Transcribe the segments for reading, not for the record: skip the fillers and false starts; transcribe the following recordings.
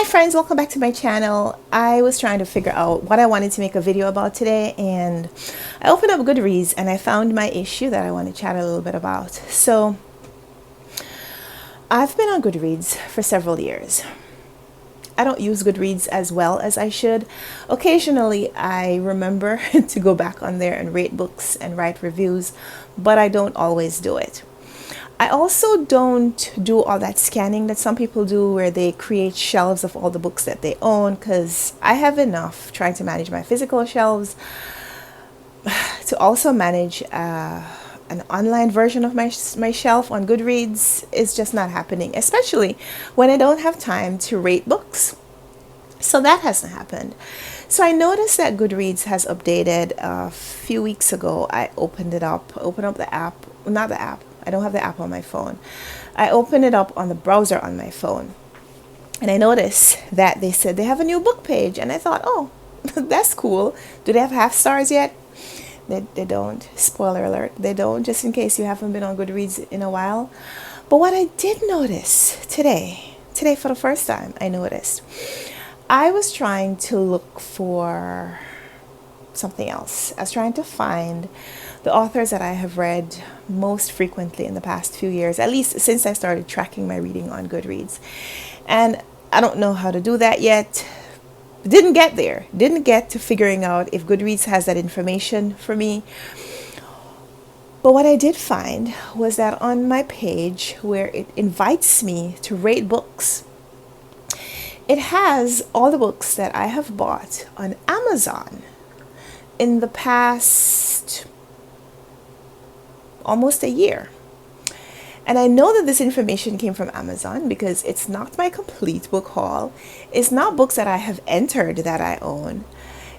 Hi friends, welcome back to my channel. I was trying to figure out what I wanted to make a video about today, and I opened up Goodreads and I found my issue that I want to chat a little bit about. So I've been on Goodreads for several years. I don't use Goodreads as well as I should. Occasionally I remember to go back on there and rate books and write reviews, but I don't always do it. I also don't do all that scanning that some people do where they create shelves of all the books that they own, because I have enough trying to manage my physical shelves to also manage an online version of my shelf on Goodreads. Is just not happening, especially when I don't have time to rate books. So that hasn't happened. So I noticed that Goodreads has updated a few weeks ago. I opened up the app, not the app. I don't have the app on my phone. I opened it up on the browser on my phone. And I noticed that they said they have a new book page. And I thought, oh, that's cool. Do they have half stars yet? They don't. Spoiler alert. They don't, just in case you haven't been on Goodreads in a while. But what I did notice today for the first time, I noticed, I was trying to look for something else. I was trying to find the authors that I have read most frequently in the past few years, at least since I started tracking my reading on Goodreads. And I don't know how to do that yet. Didn't get there. Didn't get to figuring out if Goodreads has that information for me. But what I did find was that on my page where it invites me to rate books, it has all the books that I have bought on Amazon in the past almost a year. And I know that this information came from Amazon because it's not my complete book haul. It's not books that I have entered that I own,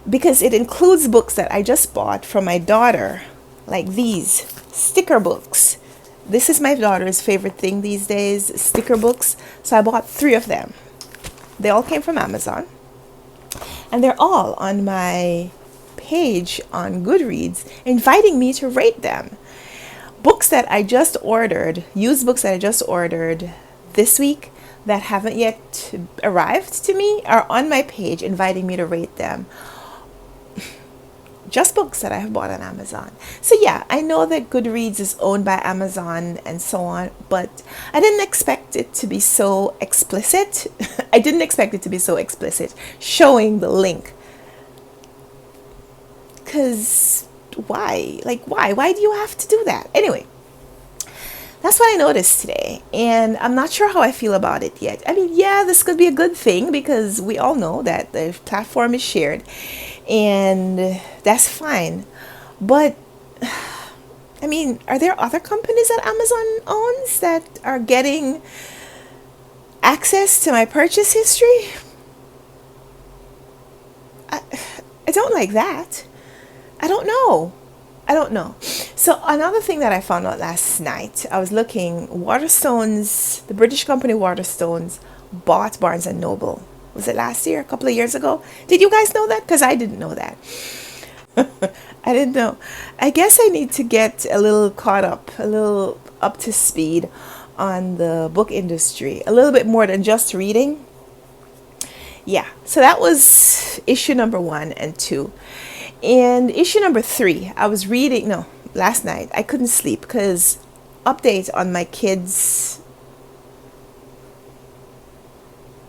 because it includes books that I just bought from my daughter, like these sticker books. This is my daughter's favorite thing these days, sticker books. So I bought 3 of them. They all came from Amazon, and they're all on my page on Goodreads, inviting me to rate them. Books that I just ordered, used books that I just ordered this week that haven't yet arrived to me, are on my page inviting me to rate them. Just books that I have bought on Amazon. So yeah, I know that Goodreads is owned by Amazon and so on, but I didn't expect it to be so explicit. I didn't expect it to be so explicit, showing the link. Because why? Why do you have to do that? Anyway, that's what I noticed today, and I'm not sure how I feel about it yet. I mean, yeah, this could be a good thing because we all know that the platform is shared, and that's fine. But I mean, are there other companies that Amazon owns that are getting access to my purchase history? I don't like that. I don't know. So another thing that I found out last night, I was looking, Waterstones, the British company Waterstones, bought Barnes and Noble. Was it last year, a couple of years ago? Did you guys know that? Because I didn't know that. I didn't know. I guess I need to get a little caught up, a little up to speed on the book industry, a little bit more than just reading. Yeah, so that was issue number 1 and 2. And issue number 3, I was reading, last night, I couldn't sleep because update on my kids'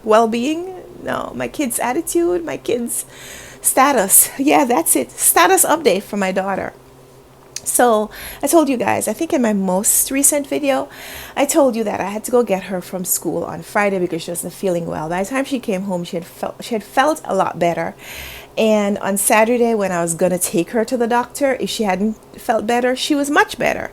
well-being, my kids' attitude, my kids' status. Yeah, that's it. Status update for my daughter. So I told you guys, I think in my most recent video, I told you that I had to go get her from school on Friday because she wasn't feeling well. By the time she came home, she had felt a lot better. And on Saturday, when I was going to take her to the doctor, if she hadn't felt better, she was much better.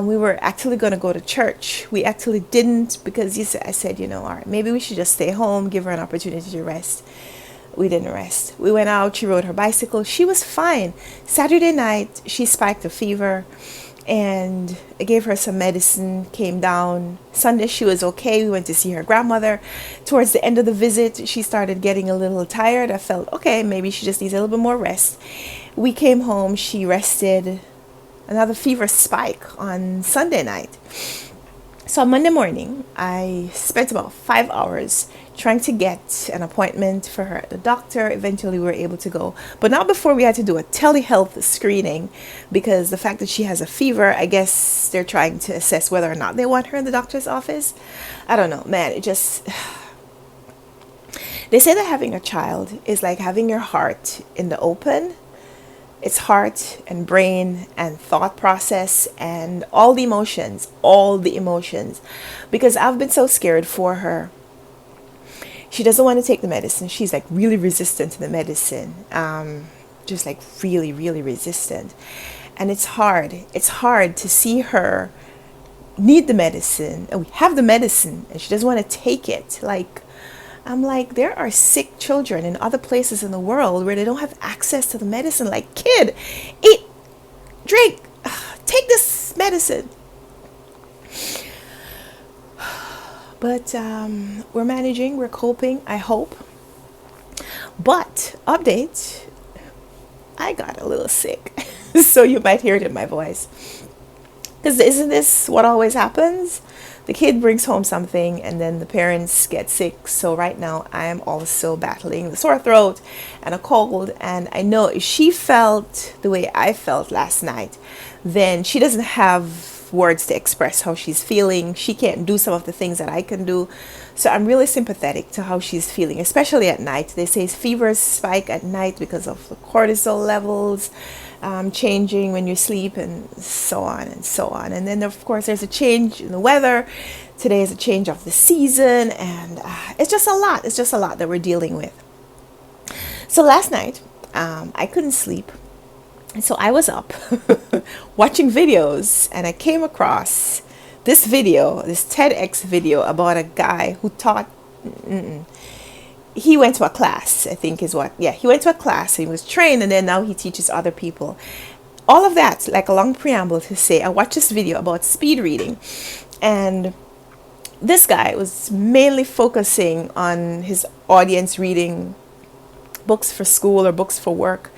We were actually going to go to church. We actually didn't, because I said, all right, maybe we should just stay home, give her an opportunity to rest. We didn't rest. We went out. She rode her bicycle. She was fine. Saturday night, she spiked a fever, and I gave her some medicine, came down. Sunday, she was okay. We went to see her grandmother. Towards the end of the visit, she started getting a little tired. I felt, okay, maybe she just needs a little bit more rest. We came home. She rested. Another fever spike on Sunday night. So on Monday morning, I spent about 5 hours trying to get an appointment for her at the doctor. Eventually we were able to go, but not before we had to do a telehealth screening, because the fact that she has a fever, I guess they're trying to assess whether or not they want her in the doctor's office. I don't know, man. It just, they say that having a child is like having your heart in the open. It's heart and brain and thought process and all the emotions, because I've been so scared for her. She doesn't want to take the medicine. She's like really resistant to the medicine, just like really, really resistant. And it's hard to see her need the medicine, and we have the medicine and she doesn't want to take it. Like, I'm like, there are sick children in other places in the world where they don't have access to the medicine. Like, kid, eat, drink, take this medicine. But we're managing, we're coping, I hope. But update, I got a little sick. So you might hear it in my voice. Because isn't this what always happens? The kid brings home something and then the parents get sick. So right now I am also battling the sore throat and a cold. And I know if she felt the way I felt last night, then she doesn't have words to express how she's feeling. She can't do some of the things that I can do. So I'm really sympathetic to how she's feeling, especially at night. They say fevers spike at night because of the cortisol levels changing when you sleep, and so on and so on. And then of course there's a change in the weather. Today is a change of the season, and it's just a lot that we're dealing with. So last night I couldn't sleep, and so I was up watching videos, and I came across this video, this TEDx video about a guy who taught he went to a class, I think is what, yeah, he went to a class, he was trained, and then now he teaches other people. All of that, like a long preamble to say, I watched this video about speed reading, and this guy was mainly focusing on his audience reading books for school or books for work.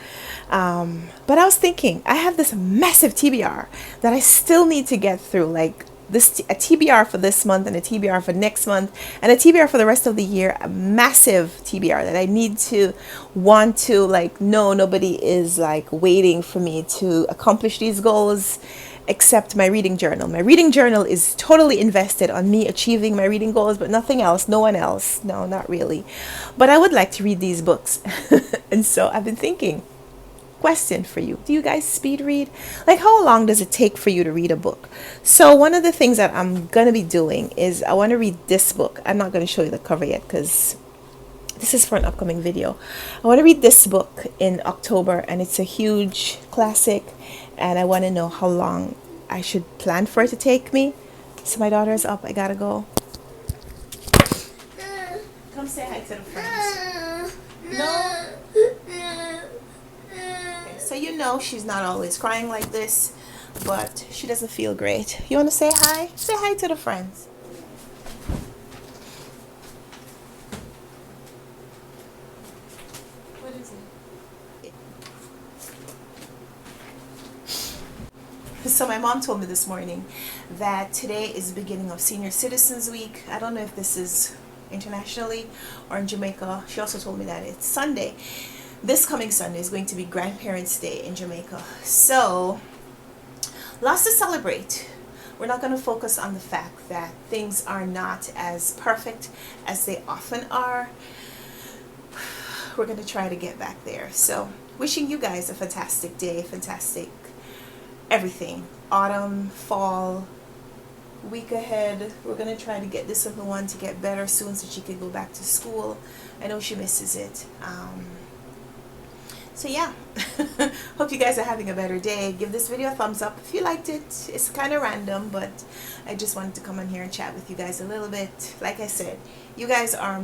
But I was thinking, I have this massive TBR that I still need to get through, like this, a TBR for this month and a TBR for next month and a TBR for the rest of the year, a massive TBR that I need to want to, like, no, nobody is like waiting for me to accomplish these goals except my reading journal. My reading journal is totally invested on me achieving my reading goals, but nothing else, no one else. No, not really. But I would like to read these books. And so I've been thinking, question for you, do you guys speed read? Like, how long does it take for you to read a book? So one of the things that I'm gonna be doing is I want to read this book. I'm not going to show you the cover yet because this is for an upcoming video. I want to read this book in October, and it's a huge classic, and I want to know how long I should plan for it to take me. So my daughter's up, I gotta go. Come say hi to the friends. No. So you know she's not always crying like this, but she doesn't feel great. You want to say hi? Say hi to the friends. What is it? So my mom told me this morning that today is the beginning of Senior Citizens Week. I don't know if this is internationally or in Jamaica. She also told me that it's Sunday. This coming Sunday is going to be Grandparents' Day in Jamaica. So, lots to celebrate. We're not going to focus on the fact that things are not as perfect as they often are. We're going to try to get back there. So, wishing you guys a fantastic day, fantastic everything. Autumn, fall, week ahead. We're going to try to get this little one to get better soon so she can go back to school. I know she misses it. So yeah, hope you guys are having a better day. Give this video a thumbs up if you liked it. It's kind of random, but I just wanted to come on here and chat with you guys a little bit. Like I said, you guys are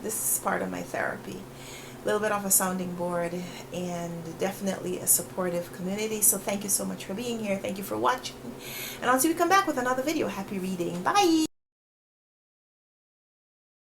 this is part of my therapy. A little bit of a sounding board and definitely a supportive community. So thank you so much for being here. Thank you for watching. And until we come back with another video, happy reading. Bye!